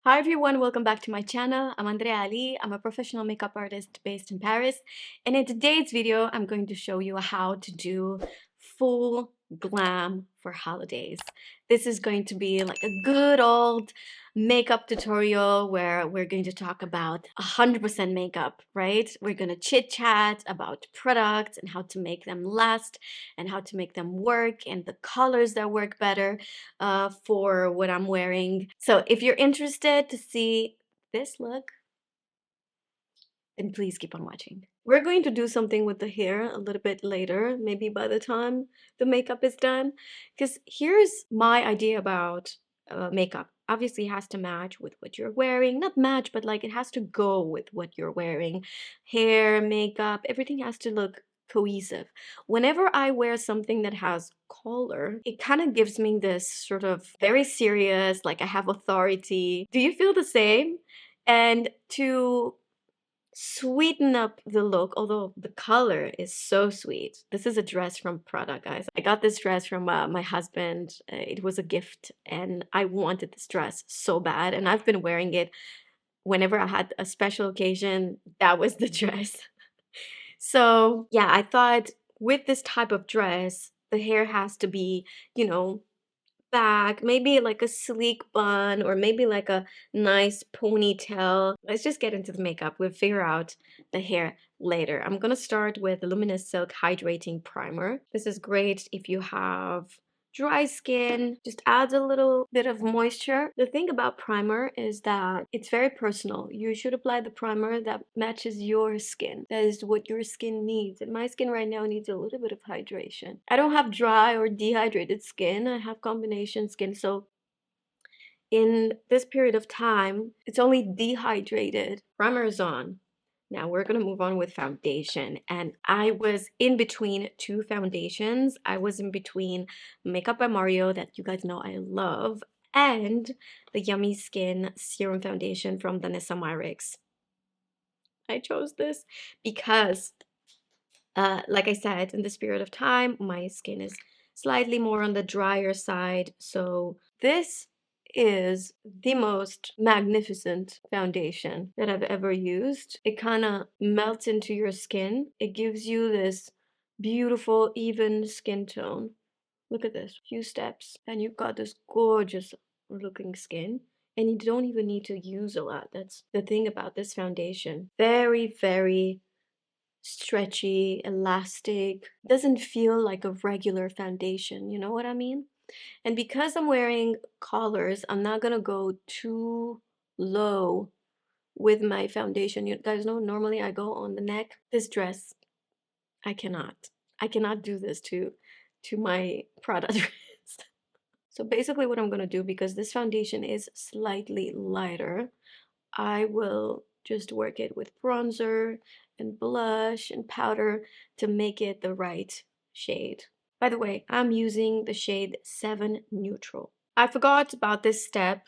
Hi everyone, welcome back to my channel. I'm Andreea. I'm a professional makeup artist based in Paris, and in today's video I'm going to show you how to do full glam for holidays. This is going to be like a good old makeup tutorial where we're going to talk about 100% makeup, right? We're going to chit chat about products and how to make them last and how to make them work and the colors that work better for what I'm wearing. So if you're interested to see this look, then please keep on watching. We're going to do something with the hair a little bit later, maybe by the time the makeup is done, because here's my idea about makeup. Obviously, it has to match with what you're wearing. Not match, but like it has to go with what you're wearing. Hair, makeup, everything has to look cohesive. Whenever I wear something that has color, it kind of gives me this sort of very serious, like I have authority. Do you feel the same? And to sweeten up the look, although the color is so sweet. This is a dress from Prada, guys. I got this dress from my husband. It was a gift and I wanted this dress so bad, and I've been wearing it whenever I had a special occasion. That was the dress. So yeah, I thought with this type of dress, the hair has to be, you know, back, maybe like a sleek bun or maybe like a nice ponytail. Let's just get into the makeup. We'll figure out the hair later. I'm gonna start with the Luminous Silk Hydrating Primer. This is great if you have dry skin, just adds a little bit of moisture. The thing about primer is that it's very personal. You should apply the primer that matches your skin. That is what your skin needs. And my skin right now needs a little bit of hydration. I don't have dry or dehydrated skin. I have combination skin. So in this period of time, it's only dehydrated. Primer is on. Now we're gonna move on with foundation. And I was in between two foundations. I was in between Makeup by Mario, that you guys know I love, and the Yummy Skin Serum Foundation from Danessa Myricks. I chose this because, like I said, in this period of time, my skin is slightly more on the drier side. So this is the most magnificent foundation that I've ever used. It kind of melts into your skin. It gives you this beautiful, even skin tone. Look at this, few steps, and you've got this gorgeous looking skin. And you don't even need to use a lot. That's the thing about this foundation. Very, very stretchy, elastic. Doesn't feel like a regular foundation, you know what I mean? And because I'm wearing collars, I'm not gonna go too low with my foundation. You guys know normally I go on the neck. This dress, I cannot. I cannot do this to my Prada dress. So basically what I'm gonna do, because this foundation is slightly lighter, I will just work it with bronzer and blush and powder to make it the right shade. By the way, I'm using the shade 7 Neutral. I forgot about this step.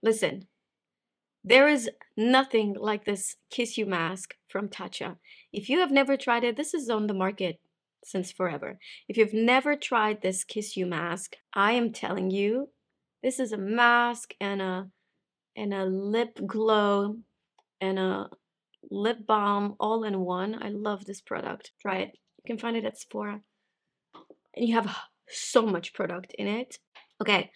Listen, there is nothing like this KissU mask from Tatcha. If you have never tried it, this is on the market since forever. If you've never tried this KissU mask, I am telling you, this is a mask and a lip glow and a lip balm all in one. I love this product. Try it. You can find it at Sephora. And you have so much product in it. Okay,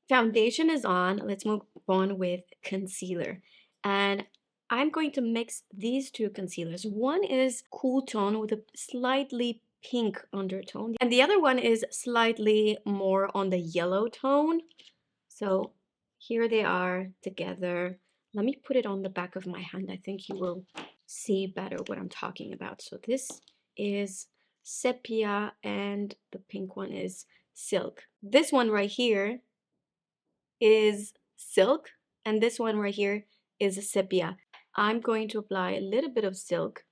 foundation is on. Let's move on with concealer. And I'm going to mix these two concealers. One is cool tone with a slightly pink undertone, and the other one is slightly more on the yellow tone. So here they are together. Let me put it on the back of my hand. I think you will see better what I'm talking about. So this is Sepia and the pink one is Silk. This one right here is Silk and this one right here is Sepia. I'm going to apply a little bit of Silk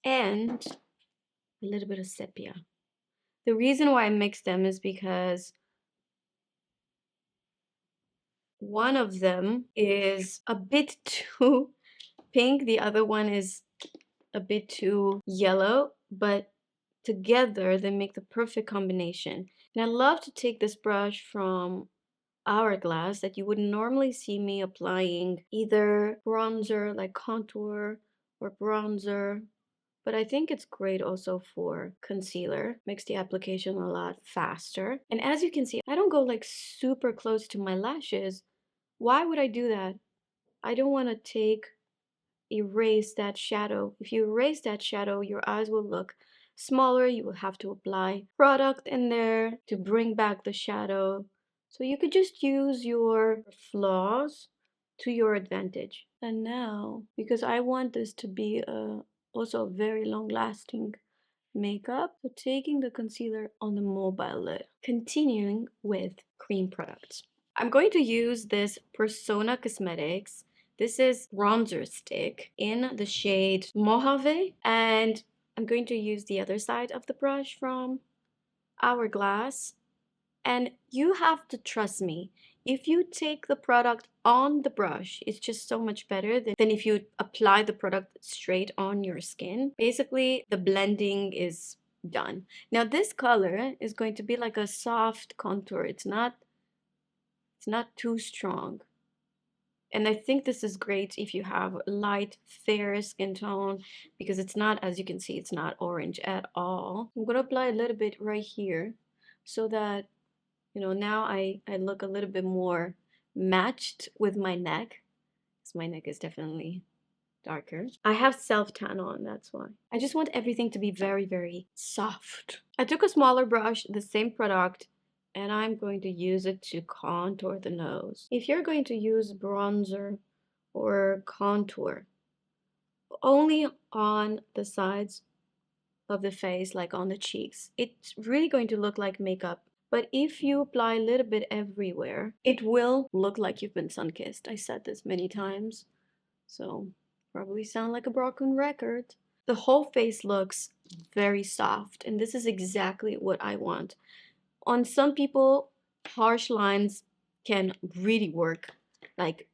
and a little bit of Sepia. The reason why I mix them is because one of them is a bit too pink, the other one is a bit too yellow, but together they make the perfect combination. And I love to take this brush from Hourglass that you would normally see me applying either bronzer like contour or bronzer, but I think it's great also for concealer. Makes the application a lot faster. And as you can see, I don't go like super close to my lashes. Why would I do that? I don't want to erase that shadow. If you erase that shadow, your eyes will look smaller. You will have to apply product in there to bring back the shadow. So you could just use your flaws to your advantage. And now, because I want this to be also very long lasting makeup, so taking the concealer on the mobile lid, continuing with cream products. I'm going to use this Persona Cosmetics. This is bronzer stick in the shade Mojave, and I'm going to use the other side of the brush from Hourglass. And you have to trust me. If you take the product on the brush, it's just so much better than if you apply the product straight on your skin. Basically, the blending is done. Now this color is going to be like a soft contour. It's not too strong. And I think this is great if you have light, fair skin tone, because it's not, as you can see, it's not orange at all. I'm going to apply a little bit right here so that, you know, now I look a little bit more matched with my neck, because my neck is definitely darker. I have self-tan on, that's why. I just want everything to be very, very soft. I took a smaller brush, the same product, and I'm going to use it to contour the nose. If you're going to use bronzer or contour, only on the sides of the face, like on the cheeks, it's really going to look like makeup. But if you apply a little bit everywhere, it will look like you've been sun-kissed. I said this many times, so probably sound like a broken record. The whole face looks very soft, and this is exactly what I want. On some people, harsh lines can really work, like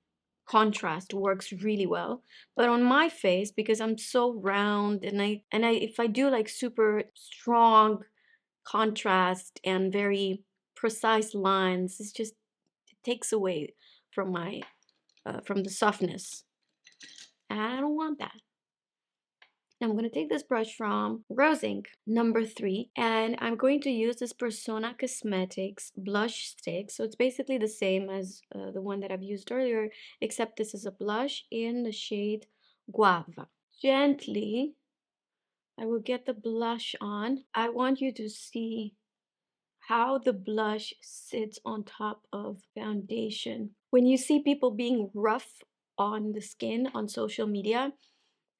contrast works really well. But on my face, because I'm so round and I if I do like super strong contrast and very precise lines, it's just it takes away from my from the softness. And I don't want that. I'm going to take this brush from Rose Inc number 3, and I'm going to use this Persona Cosmetics blush stick. So it's basically the same as the one that I've used earlier, except this is a blush in the shade Guava. Gently, I will get the blush on. I want you to see how the blush sits on top of foundation. When you see people being rough on the skin on social media,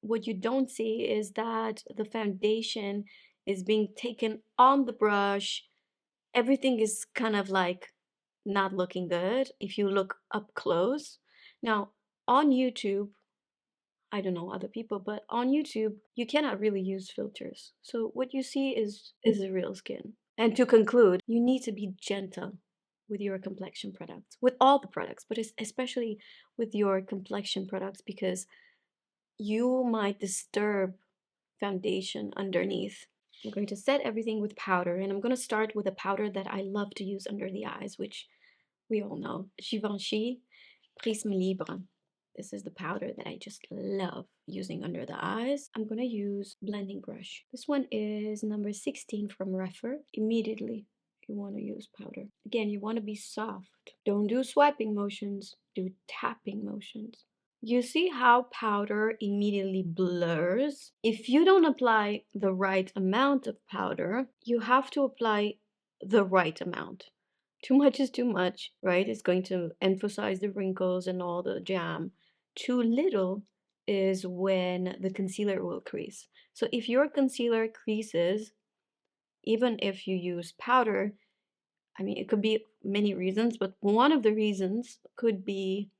what you don't see is that the foundation is being taken on the brush. Everything is kind of like not looking good if you look up close. Now, on YouTube, I don't know other people, but on YouTube, you cannot really use filters. So what you see is the real skin. And to conclude, you need to be gentle with your complexion products, with all the products, but especially with your complexion products, because you might disturb foundation underneath. I'm going to set everything with powder, and I'm going to start with a powder that I love to use under the eyes, which we all know, Givenchy Prisme Libre. This is the powder that I just love using under the eyes. I'm going to use blending brush. This one is number 16 from Rephr. Immediately, you want to use powder. Again, you want to be soft. Don't do swiping motions, do tapping motions. You see how powder immediately blurs? If you don't apply the right amount of powder, you have to apply the right amount. Too much is too much, right? It's going to emphasize the wrinkles and all the jam. Too little is when the concealer will crease. So if your concealer creases, even if you use powder, I mean, it could be many reasons, but one of the reasons could be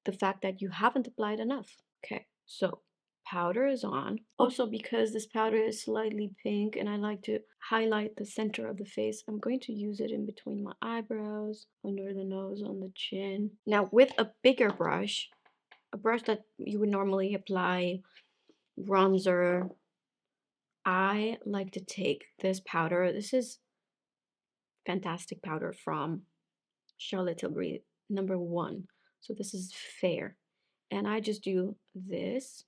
the fact that you haven't applied enough. Okay, so powder is on. Also, because this powder is slightly pink and I like to highlight the center of the face, I'm going to use it in between my eyebrows, under the nose, on the chin. Now, with a bigger brush, a brush that you would normally apply bronzer, I like to take this powder. This is fantastic powder from Charlotte Tilbury, number 1. So this is fair. And I just do this.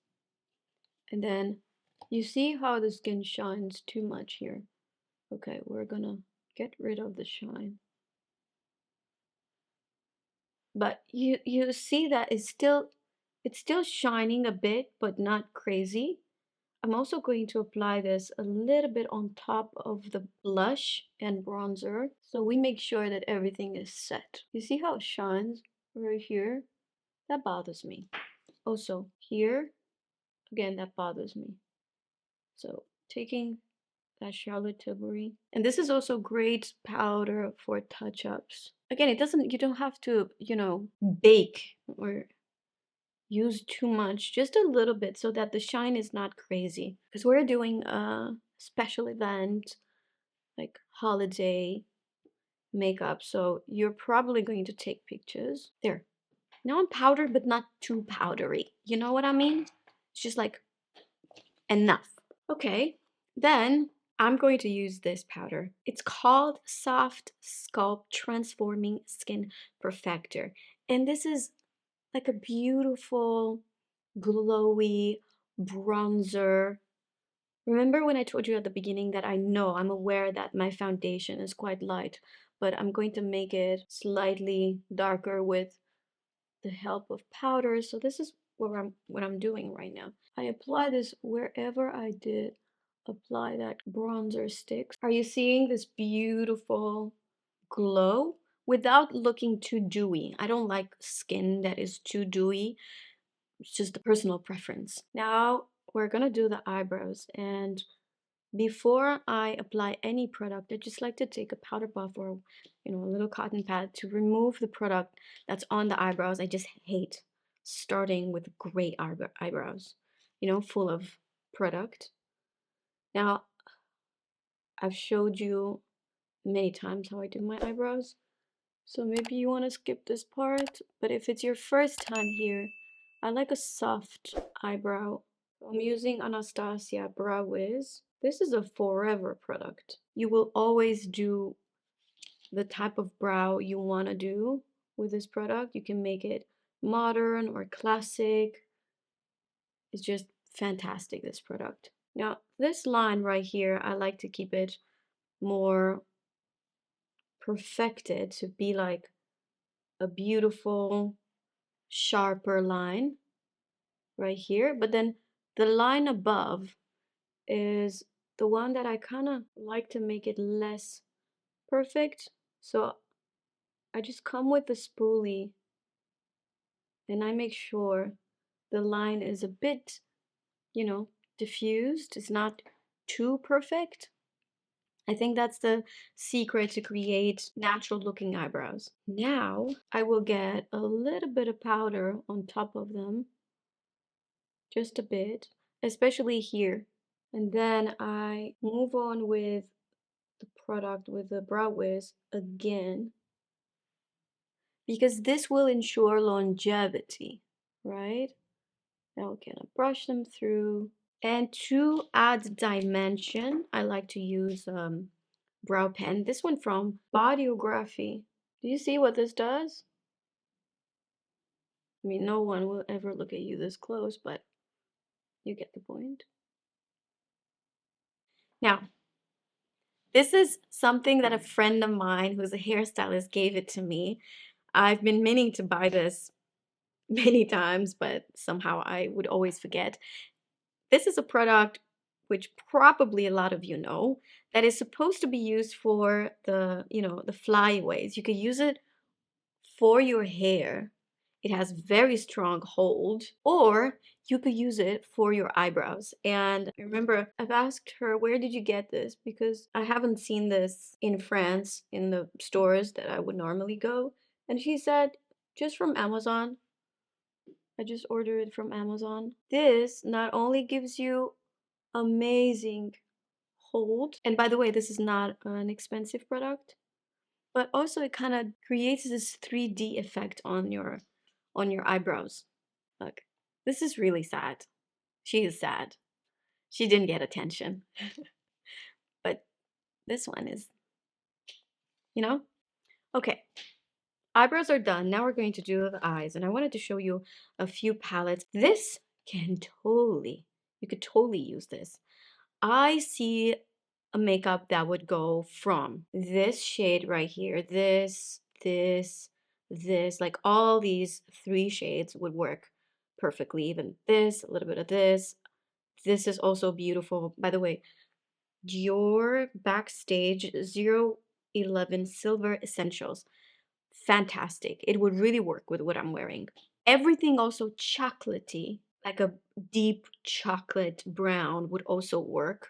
And then you see how the skin shines too much here. Okay, we're gonna get rid of the shine. But you see that it's still shining a bit, but not crazy. I'm also going to apply this a little bit on top of the blush and bronzer, so we make sure that everything is set. You see how it shines right here? That bothers me. Also here, again, that bothers me. So taking that Charlotte Tilbury, and this is also great powder for touch-ups. Again, you don't have to, bake or use too much, just a little bit so that the shine is not crazy. Because we're doing a special event, like holiday makeup, so you're probably going to take pictures. There. Now I'm powdered, but not too powdery. You know what I mean? It's just like enough. Okay, then I'm going to use this powder. It's called Soft Sculpt Transforming Skin Perfector. And this is like a beautiful, glowy bronzer. Remember when I told you at the beginning that I'm aware that my foundation is quite light, but I'm going to make it slightly darker with the help of powder. So this is what I'm doing right now. I apply this wherever I did apply that bronzer sticks. Are you seeing this beautiful glow without looking too dewy? I don't like skin that is too dewy. It's just a personal preference. Now we're gonna do the eyebrows, and before I apply any product, I just like to take a powder puff or a little cotton pad to remove the product that's on the eyebrows. I just hate starting with great eyebrows, full of product. Now, I've showed you many times how I do my eyebrows, so maybe you want to skip this part, but if it's your first time here, I like a soft eyebrow. I'm using Anastasia Brow Wiz. This is a forever product. You will always do the type of brow you want to do with this product. You can make it modern or classic. It's just fantastic, this product. Now, this line right here, I like to keep it more perfected to be like a beautiful, sharper line right here. But then the line above is the one that I kind of like to make it less perfect. So I just come with the spoolie and I make sure the line is a bit, diffused. It's not too perfect. I think that's the secret to create natural looking eyebrows. Now I will get a little bit of powder on top of them, just a bit, especially here. And then I move on with the product with the Brow Wiz again, because this will ensure longevity, right? Now we're gonna brush them through. And to add dimension, I like to use brow pen. This one from Bodyography. Do you see what this does? I mean, no one will ever look at you this close, but you get the point. Now, this is something that a friend of mine who's a hairstylist gave it to me. I've been meaning to buy this many times, but somehow I would always forget. This is a product which probably a lot of you know that is supposed to be used for the flyaways. You could use it for your hair. It has very strong hold, or you could use it for your eyebrows. And I remember I've asked her, where did you get this? Because I haven't seen this in France in the stores that I would normally go. And she said, just from Amazon. I just ordered it from Amazon. This not only gives you amazing hold, and by the way, this is not an expensive product, but also it kind of creates this 3D effect on your eyebrows. Look, this is really sad. She is sad. She didn't get attention. But this one is you know? Okay, eyebrows are done. Now we're going to do the eyes. And I wanted to show you a few palettes. This can totally, you could totally use this. I see a makeup that would go from this shade right here, this, like all these three shades would work perfectly. Even this, a little bit of this. This is also beautiful. By the way, Dior Backstage 011 Silver Essentials. Fantastic. It would really work with what I'm wearing. Everything also chocolatey, like a deep chocolate brown would also work.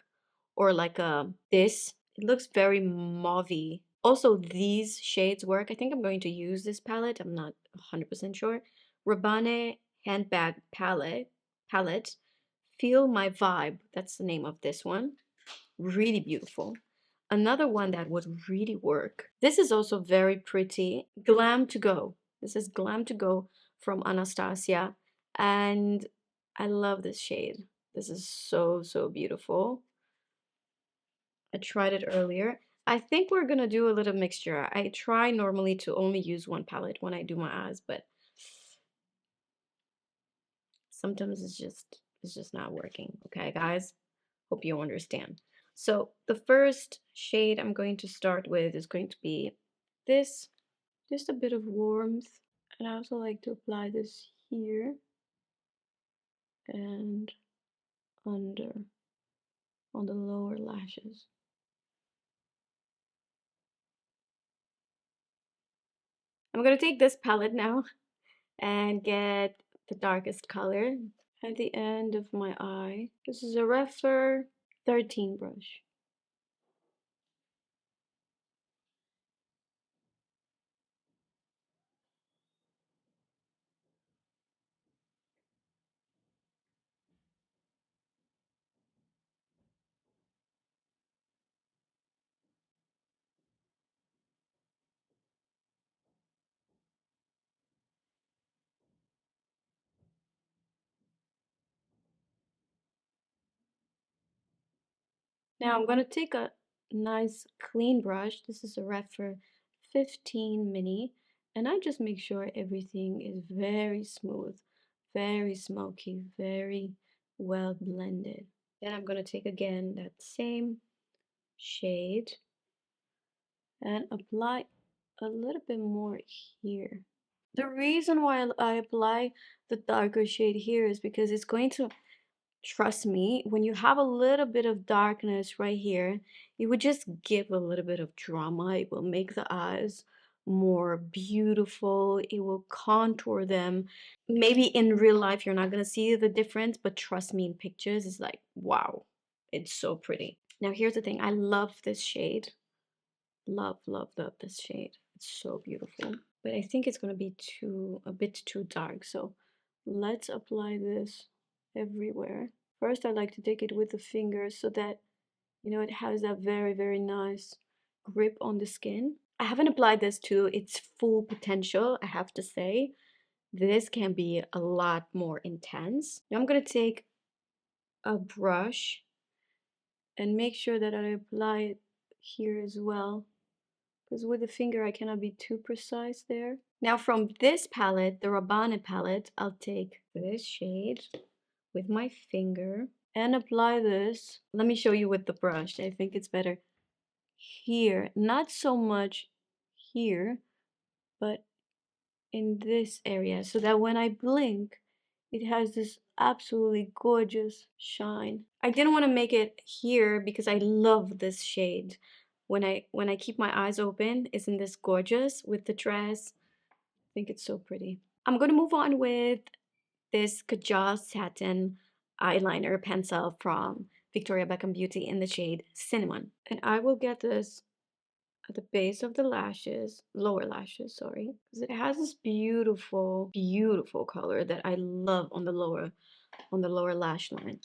Or like a this. It looks very mauve. Also, these shades work. I think I'm going to use this palette. I'm not 100% sure. Rabanne Handbag Palette. Feel My Vibe. That's the name of this one. Really beautiful. Another one that would really work. This is also very pretty. Glam to Go. This is Glam to Go from Anastasia. And I love this shade. This is so, so beautiful. I tried it earlier. I think we're gonna do a little mixture. I try normally to only use one palette when I do my eyes, but sometimes it's just not working. Okay, guys? Hope you understand. So the first shade I'm going to start with is going to be this, just a bit of warmth. And I also like to apply this here and under on the lower lashes. I'm gonna take this palette now and get the darkest color at the end of my eye. This is a Rephr 13 brush. Now I'm going to take a nice clean brush. This is a Rephr 15 mini. And I just make sure everything is very smooth, very smoky, very well blended. Then I'm going to take again that same shade and apply a little bit more here. The reason why I apply the darker shade here is because it's going to, trust me, when you have a little bit of darkness right here, it would just give a little bit of drama. It will make the eyes more beautiful. It will contour them. Maybe in real life you're not gonna see the difference, but trust me, in pictures it's like, wow, it's so pretty. Now here's the thing, I love this shade. Love, love, love this shade. It's so beautiful. But I think it's gonna be a bit too dark. So let's apply this everywhere. First, I like to take it with the fingers so that, it has that very, very nice grip on the skin. I haven't applied this to its full potential, I have to say. This can be a lot more intense. Now I'm gonna take a brush and make sure that I apply it here as well, because with the finger I cannot be too precise there. Now from this palette, the Rabanne palette, I'll take this shade with my finger and apply this. Let me show you with the brush. I think it's better here. Not so much here, but in this area, so that when I blink, it has this absolutely gorgeous shine. I didn't want to make it here because I love this shade. When I keep my eyes open, isn't this gorgeous with the dress? I think it's so pretty. I'm gonna move on with this Kajal Satin Eyeliner Pencil from Victoria Beckham Beauty in the shade Cinnamon. And I will get this at the base of the lashes, lower lashes, sorry, because it has this beautiful, beautiful color that I love on the lower lash line.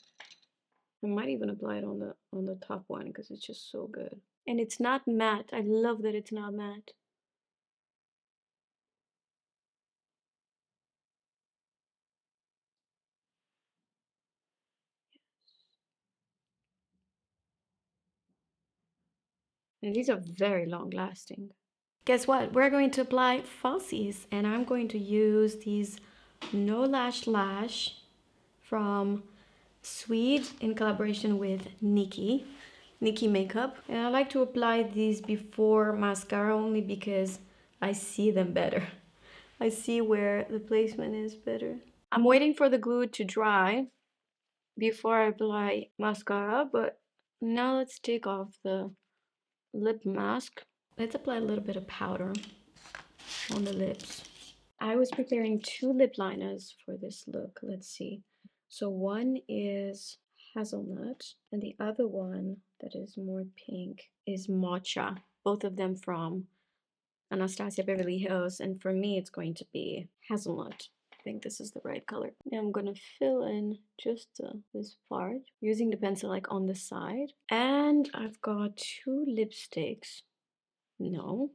I might even apply it on the top one because it's just so good. And it's not matte. I love that it's not matte. And these are very long lasting. Guess what? We're going to apply falsies, and I'm going to use these No Lash from Swede in collaboration with Nikki Makeup. And I like to apply these before mascara only because I see them better. I see where the placement is better. I'm waiting for the glue to dry before I apply mascara, but now let's take off the lip mask. Let's apply a little bit of powder on the lips. I was preparing two lip liners for this look. Let's see. So one is hazelnut, and the other one that is more pink is matcha. Both of them from Anastasia Beverly Hills, and for me it's going to be hazelnut. I think this is the right color. Now I'm gonna fill in just this part using the pencil like on the side. And I've got two lipsticks. No,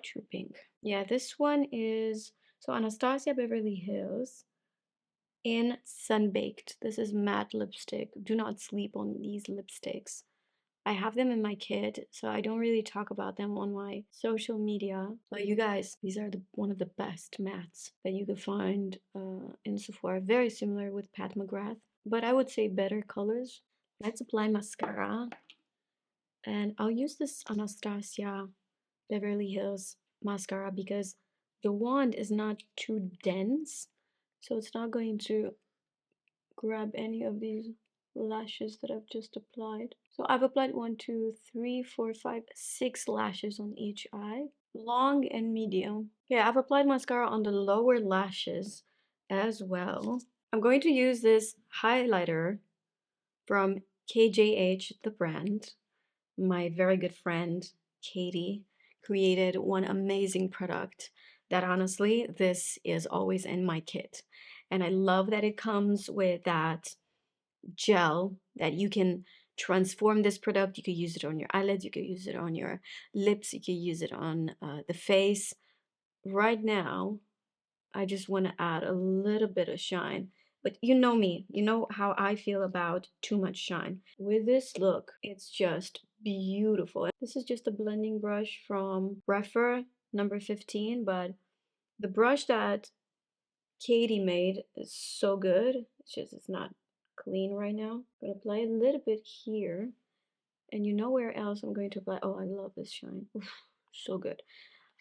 too pink. Yeah, this one is so Anastasia Beverly Hills in Sunbaked. This is matte lipstick. Do not sleep on these lipsticks. I have them in my kit, so I don't really talk about them on my social media. But you guys, these are one of the best mattes that you could find in Sephora. Very similar with Pat McGrath, but I would say better colors. Let's apply mascara. And I'll use this Anastasia Beverly Hills mascara because the wand is not too dense, so it's not going to grab any of these lashes that I've just applied. So I've applied 1, 2, 3, 4, 5, 6 lashes on each eye, long and medium. Yeah, I've applied mascara on the lower lashes as well. I'm going to use this highlighter from KJH, the brand. My very good friend Katie created one amazing product that honestly, this is always in my kit. And I love that it comes with that gel that you can transform this product. You could use it on your eyelids, you could use it on your lips, you could use it on the face. Right now, I just want to add a little bit of shine. But you know me, you know how I feel about too much shine. With this look, it's just beautiful. This is just a blending brush from Rephr number 15, but the brush that Katie made is so good. It's just it's not clean right now. I'm gonna apply a little bit here. And you know where else I'm going to apply? Oh, I love this shine. Oof, so good.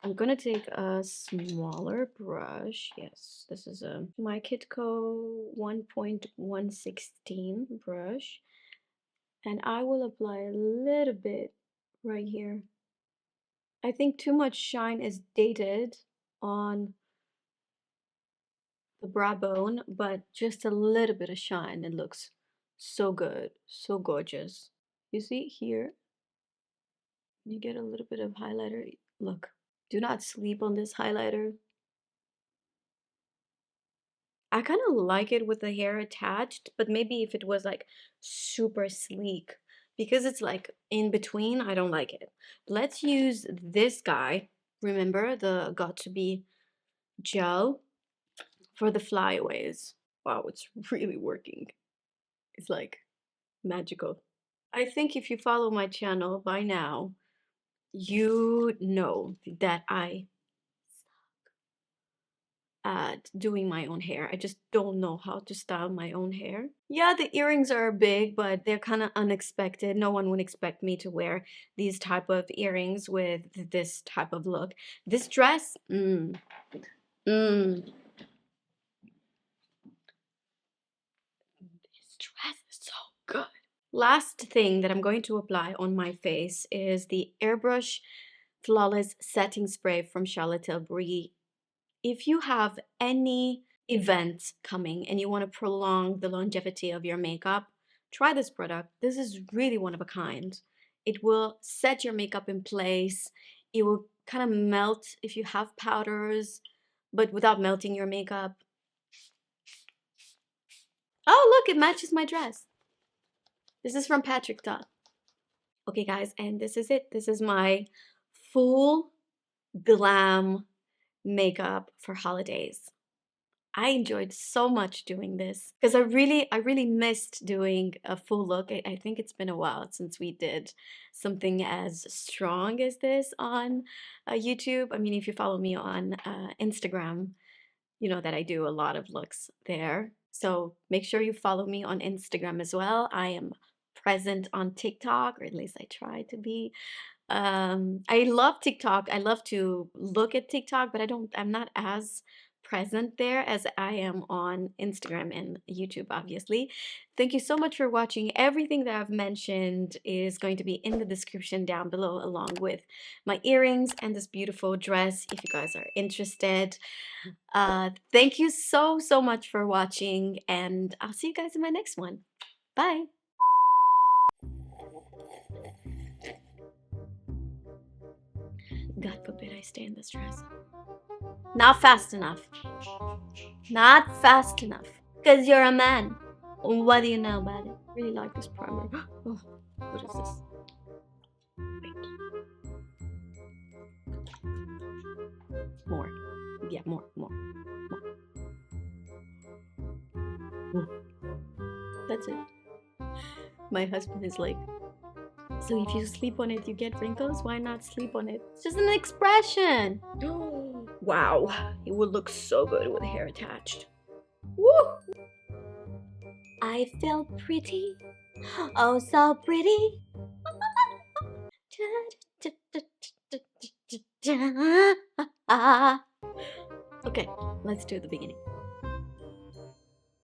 I'm gonna take a smaller brush. Yes, this is my Kitco 1.116 brush. And I will apply a little bit right here. I think too much shine is dated on the brow bone, but just a little bit of shine. It looks so good, so gorgeous. You see here, you get a little bit of highlighter. Look, do not sleep on this highlighter. I kind of like it with the hair attached, but maybe if it was like super sleek, because it's like in between, I don't like it. Let's use this guy. Remember the Got to Be gel for the flyaways. Wow, it's really working. It's like magical. I think if you follow my channel by now, you know that I at doing my own hair. I just don't know how to style my own hair. Yeah, the earrings are big, but they're kind of unexpected. No one would expect me to wear these type of earrings with this type of look. This dress, this dress is so good. Last thing that I'm going to apply on my face is the Airbrush Flawless Setting Spray from Charlotte Tilbury. If you have any event coming and you want to prolong the longevity of your makeup, try this product. This is really one of a kind. It will set your makeup in place. It will kind of melt if you have powders, but without melting your makeup. Oh, look, it matches my dress. This is from Patrick Dot. Okay, guys, and this is it. This is my full glam makeup for holidays. I enjoyed so much doing this because I really missed doing a full look. I think it's been a while since we did something as strong as this on YouTube. I mean, if you follow me on Instagram, you know that I do a lot of looks there. So make sure you follow me on Instagram as well. I am present on TikTok, or at least I try to be. I love TikTok. I love to look at TikTok, but I'm not as present there as I am on Instagram and YouTube, obviously. Thank you so much for watching. Everything that I've mentioned is going to be in the description down below, along with my earrings and this beautiful dress if you guys are interested. Thank you so much for watching, and I'll see you guys in my next one. Bye. God forbid I stay in this dress. Not fast enough. Not fast enough. Because you're a man. What do you know about it? I really like this primer. Oh, what is this? Wait. More. Yeah, more. That's it. My husband is like, so if you sleep on it, you get wrinkles? Why not sleep on it? It's just an expression. Wow, it would look so good with hair attached. Woo! I feel pretty. Oh, so pretty. Okay, let's do the beginning.